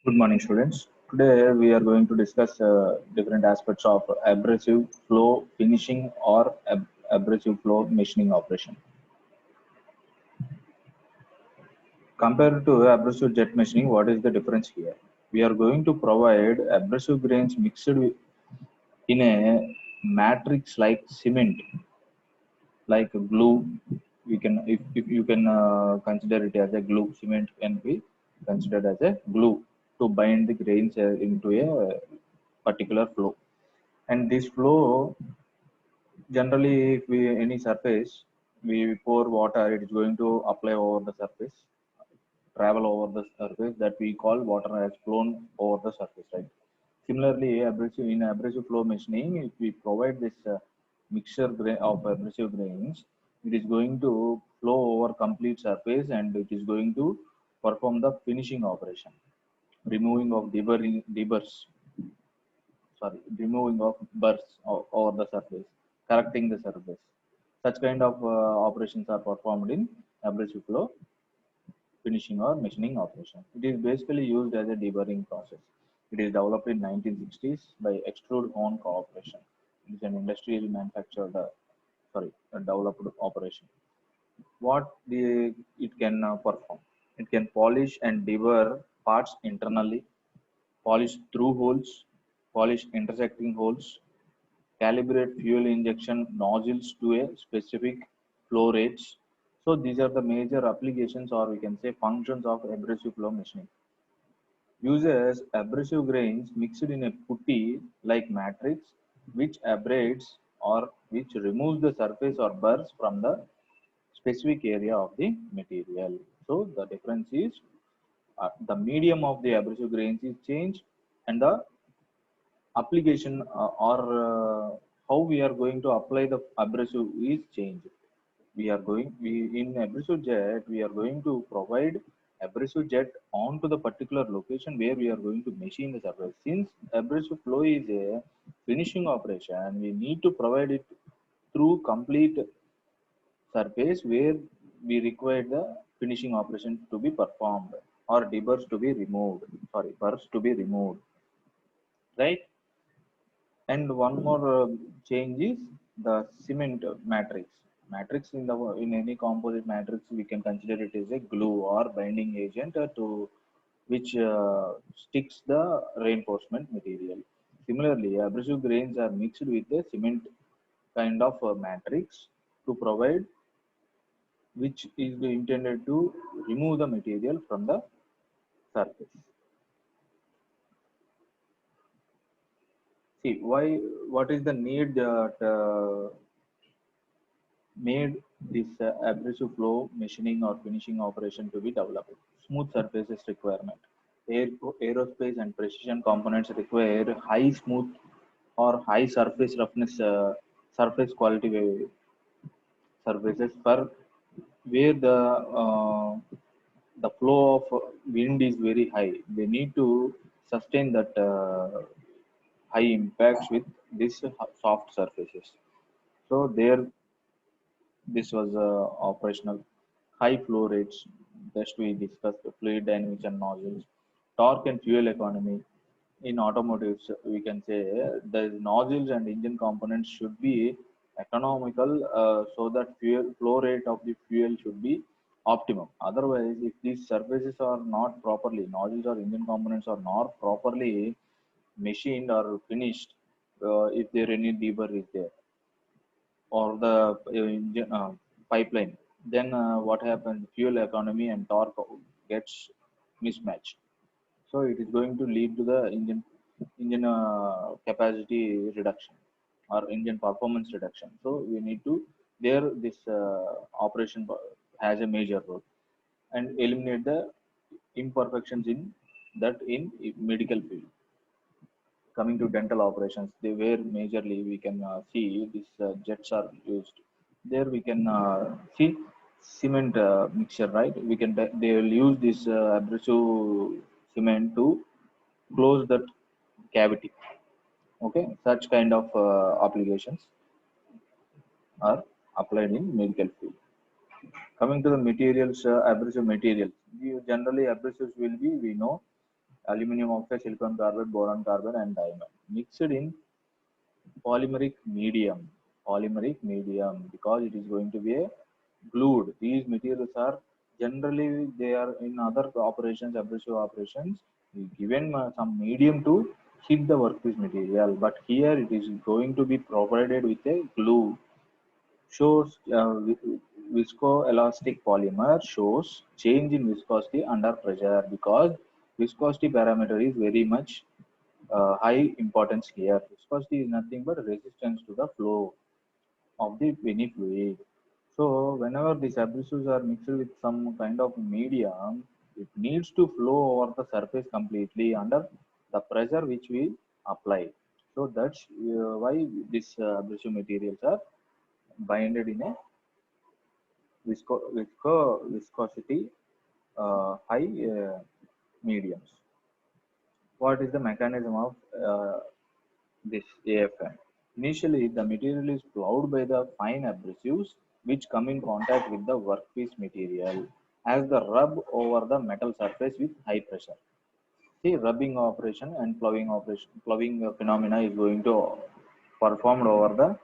Good morning, students. Today we are going to discuss different aspects of abrasive flow finishing or abrasive flow machining operation. Compared to abrasive jet machining, what is the difference here? We are going to provide abrasive grains mixed in a matrix like cement, like glue. We can, if you can consider it as a glue, cement can be considered as a glue to bind the grains into a particular flow. And this flow, generally, if we any surface, we pour water, it is going to apply over the surface, travel over the surface, that we call water has flown over the surface, right? Similarly, in abrasive flow machining, if we provide this mixture of abrasive grains, it is going to flow over complete surface and it is going to perform the finishing operation, removing of debris, sorry, removing of burrs over the surface, correcting the surface. Such kind of operations are performed in abrasive flow finishing or machining operation. It is basically used as a deburring process. It is developed in 1960s by Extrude Hone Corporation. It is an industrial manufactured, developed operation. It can perform? It can polish and deburr parts internally, polish through holes, polish intersecting holes, calibrate fuel injection nozzles to a specific flow rates. So these are the major applications, or we can say functions, of abrasive flow machining. Uses abrasive grains mixed in a putty like matrix, which abrades or which removes the surface or burrs from the specific area of the material. So the difference is the medium of the abrasive grains is changed, and the application or how we are going to apply the abrasive is changed. We in abrasive jet, we are going to provide abrasive jet onto the particular location where we are going to machine the surface. Since abrasive flow is a finishing operation, we need to provide it through complete surface where we require the finishing operation to be performed, or deburs to be removed, sorry, burrs to be removed, right? And one more change is the cement matrix. Matrix in any composite matrix, we can consider it as a glue or binding agent to which sticks the reinforcement material. Similarly, abrasive grains are mixed with a cement kind of matrix to provide, which is intended to remove the material from the surface. See why? What is the need that made this abrasive flow machining or finishing operation to be developed? Smooth surfaces requirement. Aerospace and precision components require high smooth or high surface roughness, surface quality surfaces for where the flow of wind is very high. They need to sustain that high impacts with these soft surfaces. So there, this was operational. High flow rates, just we discussed the fluid dynamics and nozzles. Torque and fuel economy. In automotives, we can say the nozzles and engine components should be economical, so that fuel flow rate of the fuel should be optimum. Otherwise, if these surfaces are not properly, nozzles or engine components are not properly machined or finished, if there any deburr is there, or the pipeline, then what happens? Fuel economy and torque gets mismatched. So it is going to lead to the engine capacity reduction or engine performance reduction. So we need to there this operation has a major role, and eliminate the imperfections in that in medical field. Coming to dental operations, they where majorly we can see these jets are used. There we can see cement mixture, right? They will use this abrasive cement to close that cavity. Okay, such kind of applications are applied in medical field. Coming to the materials, abrasive materials. Generally, abrasives will be, we know, aluminum oxide, silicon carbide, boron carbide, and diamond mixed in polymeric medium. Polymeric medium because it is going to be a glued. These materials are generally they are in other operations, abrasive operations, we given some medium to hit the workpiece material, but here it is going to be provided with a glue. Shows viscoelastic polymer shows change in viscosity under pressure because viscosity parameter is very much high importance here. Viscosity is nothing but resistance to the flow of the penny fluid. So whenever these abrasives are mixed with some kind of medium, it needs to flow over the surface completely under the pressure which we apply. So that's why these abrasive materials are binded in a viscosity high mediums. What is the mechanism of this AFM? Initially, the material is plowed by the fine abrasives which come in contact with the workpiece material as the rub over the metal surface with high pressure. See, rubbing operation and plowing operation, plowing phenomena is going to performed over the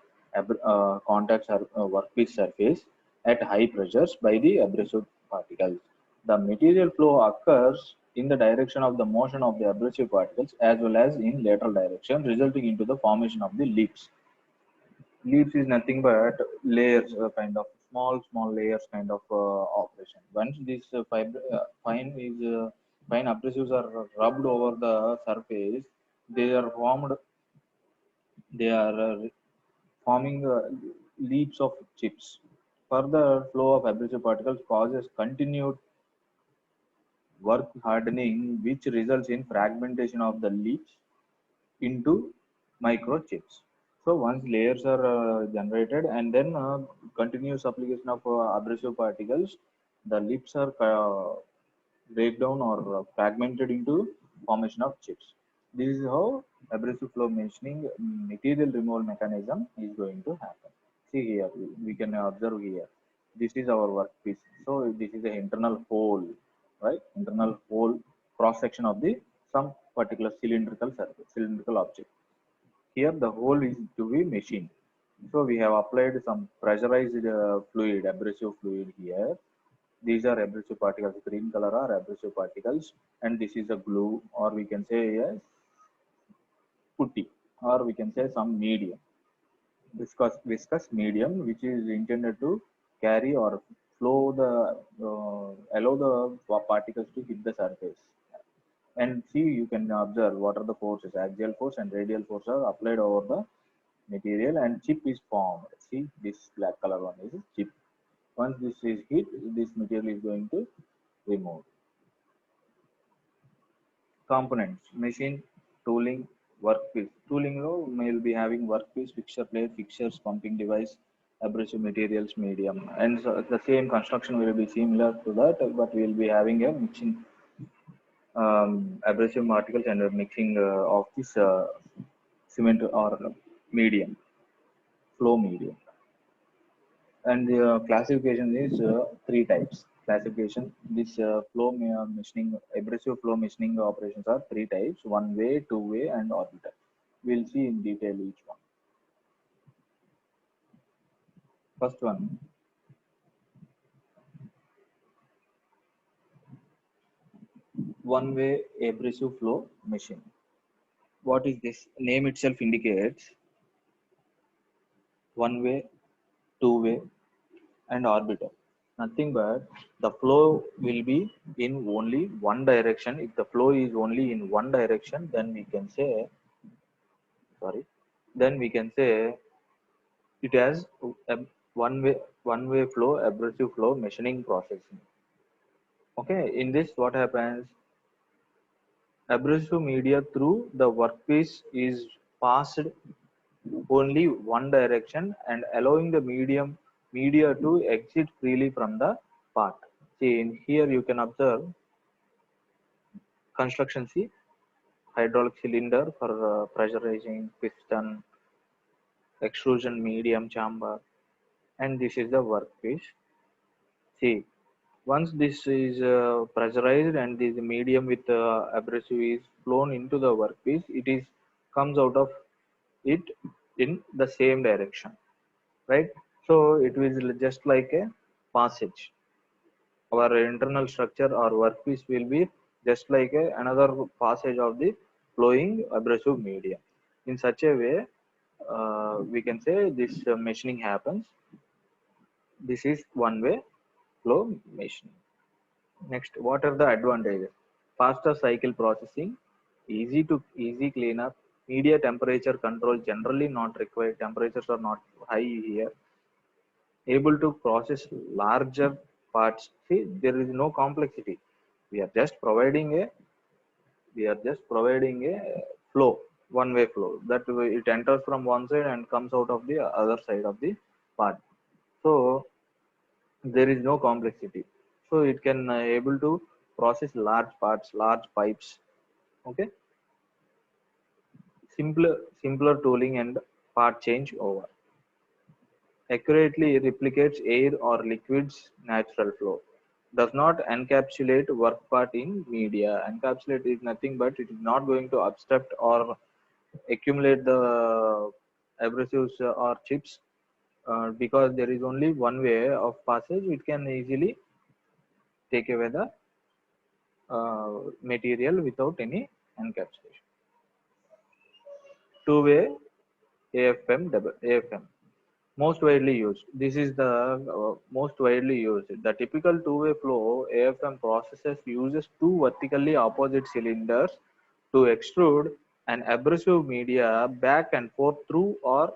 workpiece surface at high pressures by the abrasive particles. The material flow occurs in the direction of the motion of the abrasive particles as well as in lateral direction, resulting into the formation of the lips. Lips is nothing but layers, small layers kind of operation. Once this fine abrasives are rubbed over the surface, they are formed. They are forming leaps of chips. Further flow of abrasive particles causes continued work hardening, which results in fragmentation of the leaps into microchips. So once layers are generated and then continuous application of abrasive particles, the lips are break down or fragmented into formation of chips. This is how abrasive flow machining material removal mechanism is going to happen. See here, we can observe here. This is our workpiece. So this is the internal hole, right? Internal hole cross section of the some particular cylindrical surface, cylindrical object. Here the hole is to be machined. So we have applied some pressurized fluid, abrasive fluid here. These are abrasive particles, green color are abrasive particles, and this is a glue, or we can say a putty, or we can say some medium, viscous medium, which is intended to carry or flow the, allow the particles to hit the surface. And see, you can observe what are the forces, axial force and radial force are applied over the material and chip is formed. See, this black color one is chip. Once this is hit, this material is going to remove. Components, machine, tooling, workpiece. Tooling will be having workpiece, fixture plate, fixtures, pumping device, abrasive materials, medium. And so the same construction will be similar to that, but we will be having a mixing abrasive particles and a mixing of this cement or medium, flow medium. And the classification is three types. Classification, this machining, abrasive flow machining operations are three types: one way, two way, and orbital. We'll see in detail each one. First one way abrasive flow machine. What is this? Name itself indicates one way, two way, and orbital. Nothing but the flow will be in only one direction. If the flow is only in one direction, then we can say, sorry, then we can say it has a one way flow, abrasive flow machining processing. Okay, in this what happens? Abrasive media through the workpiece is passed only one direction and allowing the media to exit freely from the part. See in here you can observe construction. See, hydraulic cylinder for pressurizing piston, extrusion medium chamber, and this is the workpiece. See, Once this is pressurized and this medium with abrasive is flown into the workpiece, it is comes out of it in the same direction, right? So it is just like a passage. Our internal structure or workpiece will be just like another passage of the flowing abrasive medium. In such a way, we can say this machining happens. This is one way flow machining. Next, what are the advantages? Faster cycle processing, easy cleanup, media temperature control generally not required. Temperatures are not high here. Able to process larger parts. See, there is no complexity. We are just providing a flow, one way flow. That way it enters from one side and comes out of the other side of the part. So there is no complexity. So it can able to process large parts, large pipes. Okay, simpler tooling and part change over. Accurately replicates air or liquid's natural flow. Does not encapsulate work part in media. Encapsulate is nothing but it is not going to obstruct or accumulate the abrasives or chips because there is only one way of passage. It can easily take away the material without any encapsulation. Two-way AFM most widely used. This is the most widely used. The typical two-way flow AFM processes uses two vertically opposite cylinders to extrude an abrasive media back and forth through or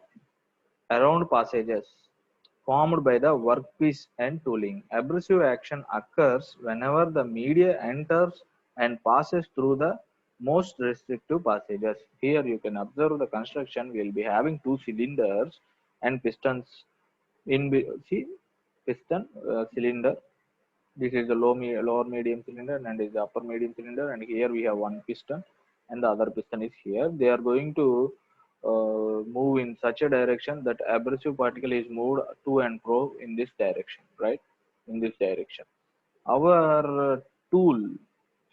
around passages formed by the workpiece and tooling. Abrasive action occurs whenever the media enters and passes through the most restrictive passages. Here you can observe the construction will be having two cylinders and pistons see piston cylinder. This is the lower medium cylinder and is the upper medium cylinder, and here we have one piston and the other piston is here. They are going to move in such a direction that abrasive particle is moved to and fro in this direction, right? In this direction. Our tool,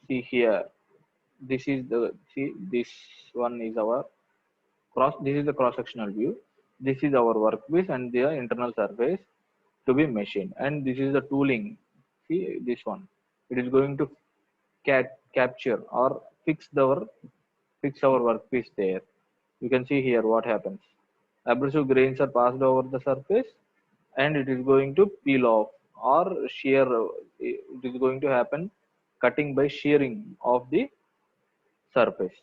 see here, this is the see this one is our this is the cross sectional view. This is our workpiece and the internal surface to be machined, and this is the tooling. See this one, it is going to capture or fix our workpiece there. You can see here what happens. Abrasive grains are passed over the surface and it is going to peel off or shear. It is going to happen cutting by shearing of the surface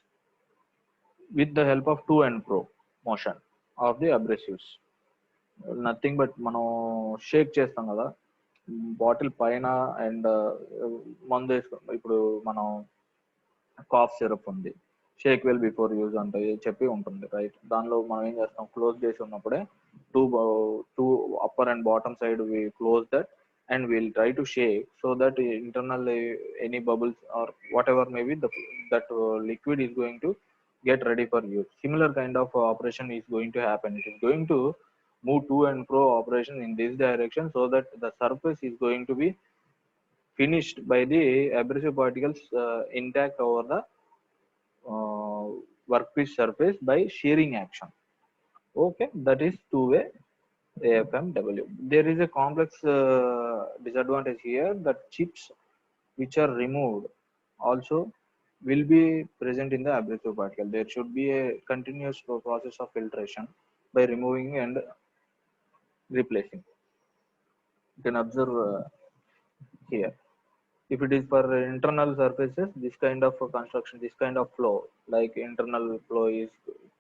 with the help of to and fro motion of the abrasives. Nothing but మనం షేక్ చేస్తాం కదా bottle పైన and మందు వేసుకుంటాం. ఇప్పుడు మనం cough syrup ఉంది, shake well before use అంటే చెప్పి ఉంటుంది, రైట్? దానిలో మనం ఏం చేస్తాం, క్లోజ్ చేసి ఉన్నప్పుడే two two upper and bottom side we close that and we'll try to shake so that internal any bubbles or whatever maybe that liquid is going to get ready for use. Similar kind of operation is going to happen. It is going to move to and fro operation in this direction so that the surface is going to be finished by the abrasive particles intact over the uh, workpiece surface by shearing action. Okay, that is two-way AFMW. There is a complex disadvantage here that chips which are removed also will be present in the abrasive particle. There should be a continuous process of filtration by removing and replacing. You can observe here. If it is for internal surfaces, this kind of construction, this kind of flow, like internal flow is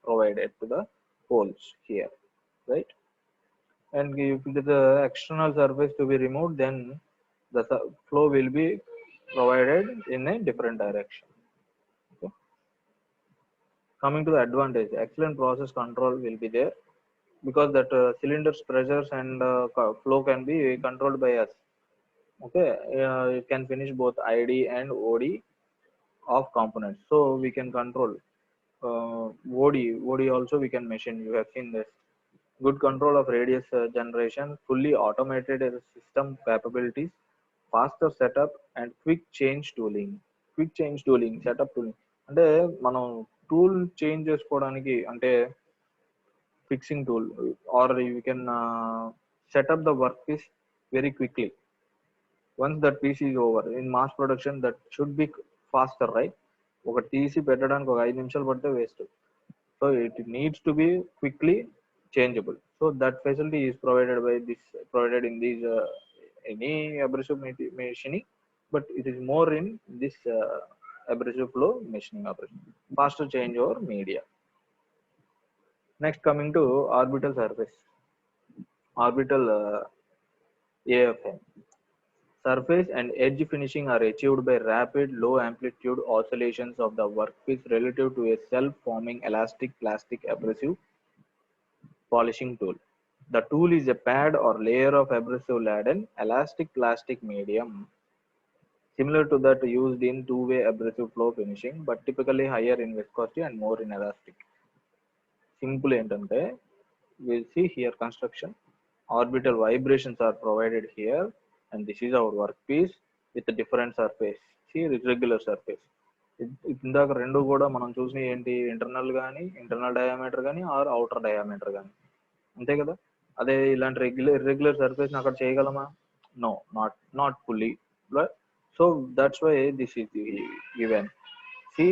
provided to the holes here, right? And if it is the external surface to be removed, then the flow will be provided in a different direction. Okay. Coming to the advantage, excellent process control will be there because that cylinder's pressures and flow can be controlled by us. Okay, it can finish both ID and OD of components, so we can control OD also we can machine. You have seen this. Good control of radius generation, fully automated system capabilities, faster setup and quick change tooling. Quick change tooling, setup tooling అంటే మనం tool change చేసుకోవడానికి అంటే fixing tool, or you can set up the work piece very quickly. Once that piece is over in mass production, that should be faster, right? ఒక TC పెట్టడానికి ఒక 5 నిమిషాలు పడితే waste. So it needs to be quickly changeable. So that facility is provided in these any abrasive machining, but it is more in this abrasive flow machining operation. Faster change over media. Next, coming to orbital surface, orbital AFM. Surface and edge finishing are achieved by rapid low amplitude oscillations of the workpiece relative to a self-forming elastic plastic abrasive polishing tool. The tool is a pad or layer of abrasive laden elastic plastic medium similar to that used in two-way abrasive flow finishing, but typically higher in viscosity and more in elastic. Simple ఏంటంటే we see here construction, orbital vibrations are provided here, and this is our workpiece with a different surface. See irregular surface. ఇందాక రెండు కూడా మనం చూసిన ఏంటి, internal కానీ internal diameter కానీ or outer diameter కానీ, అంతే కదా. అదే ఇలాంటి ఇర్రెగ్యులర్ సర్ఫేస్ అక్కడ చేయగలమా? No, not fully. So that's why this is given. See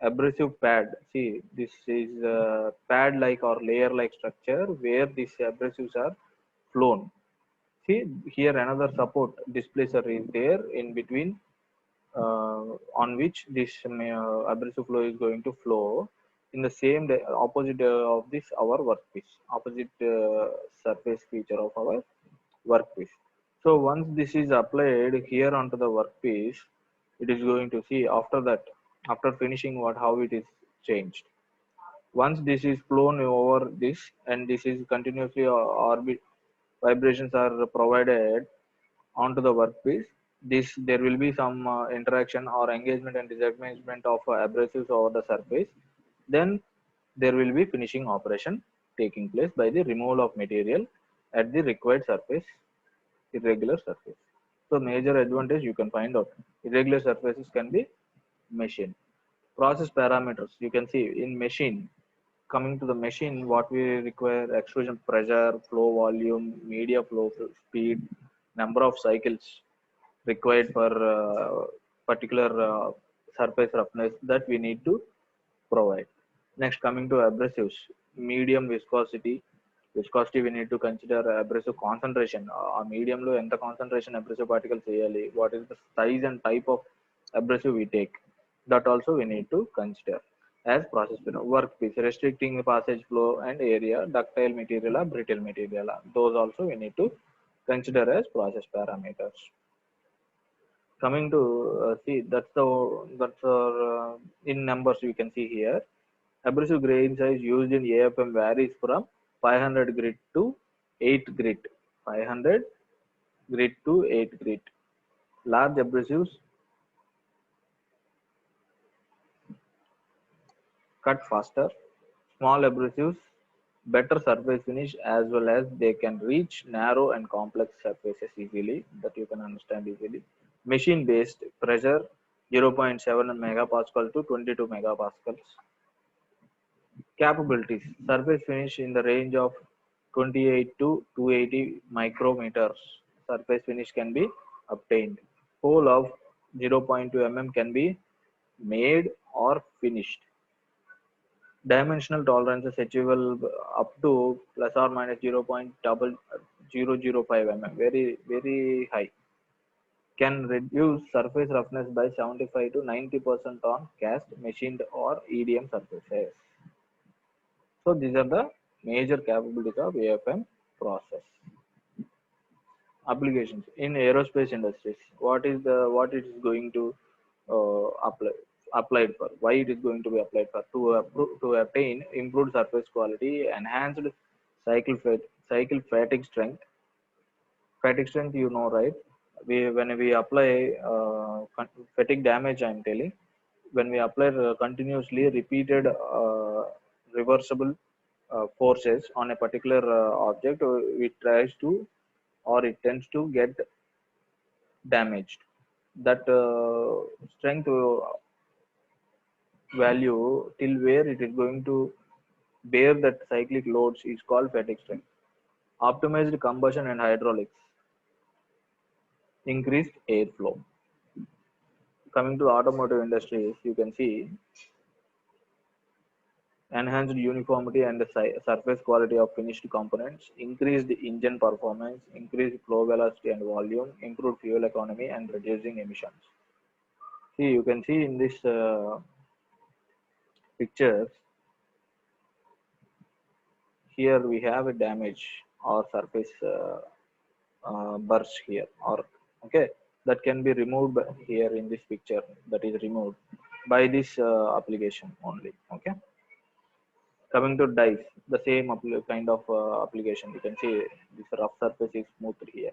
abrasive pad. See, this is a pad like or layer like structure where these abrasives are flown. See here another support displacer is there in between, on which this abrasive flow is going to flow in the same opposite of this our workpiece, opposite surface feature of our workpiece. So once this is applied here onto the workpiece, it is going to see after that, after finishing how it is changed. Once this is flown over this and this is continuously orbit vibrations are provided onto the workpiece, this there will be some interaction or engagement and disengagement of abrasives over the surface. Then there will be finishing operation taking place by the removal of material at the required surface, irregular surface. So major advantage you can find out, irregular surfaces can be machined. Process parameters, you can see in machine. Coming to the machine, what we require: extrusion pressure, flow volume, media flow speed, number of cycles required for particular surface roughness that we need to provide. Next, coming to abrasives, medium viscosity. Viscosity we need to consider abrasive concentration. Medium lo enta concentration abrasive particles cheyali, what is the size and type of abrasive we take, that also we need to consider as process. Workpiece, restricting the passage flow and area, ductile material, brittle material, those also we need to consider as process parameters. Coming to see, that's in numbers you can see here. Abrasive grain size used in AFM varies from 500 grit to 8 grit. 500 grit to 8 grit. Large abrasives cut faster. Small abrasives better surface finish, as well as they can reach narrow and complex surfaces easily, that you can understand easily. Machine based pressure 0.7 megapascal to 22 megapascals. Capabilities: surface finish in the range of 28 to 280 micrometers. Surface finish can be obtained. Hole of 0.2 mm can be made or finished. Dimensional tolerances achievable up to plus or minus 0.005 mm, very high. Can reduce surface roughness by 75 to 90% on cast, machined or EDM surfaces. So these are the major capabilities of AFM process. Applications in aerospace industries. What it is going to applied for? Why it is going to be applied for? To obtain improved surface quality, enhanced cycle fatigue strength. Fatigue strength, you know, right? When we apply fatigue damage, I am telling, when we apply continuously repeated reversible forces on a particular object, it tries to, or it tends to get damaged. That strength value till where it is going to bear that cyclic loads is called fatigue strength. Optimized combustion and hydraulics, increased airflow. Coming to automotive industries, you can see enhanced uniformity and the surface quality of finished components, increased engine performance, increased flow velocity and volume, improved fuel economy, and reducing emissions. See, you can see in this pictures, here we have a damage or surface burst here, or okay, that can be removed here in this picture, that is removed by this application only. Okay. Coming to dice, the same kind of application. You can see this rough surface is smoothed here.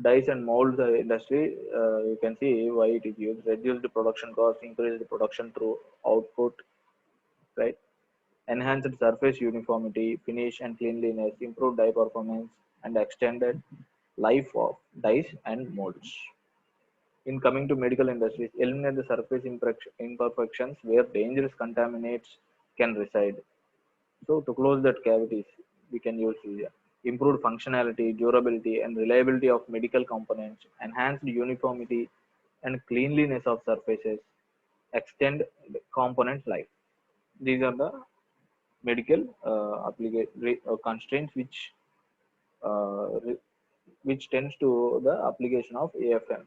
Dice and molds industry, you can see why it is used. Reduce the production cost, increase the production through output, right? Enhanced surface uniformity, finish and cleanliness, improved die performance, and extended life of dies and molds. In coming to medical industries, eliminate the surface imperfections where dangerous contaminants can reside. So to close that cavities, we can use improved functionality, durability, and reliability of medical components, enhanced uniformity and cleanliness of surfaces, extend the component life. These are the medical constraints uh, re- which tends to the application of AFM.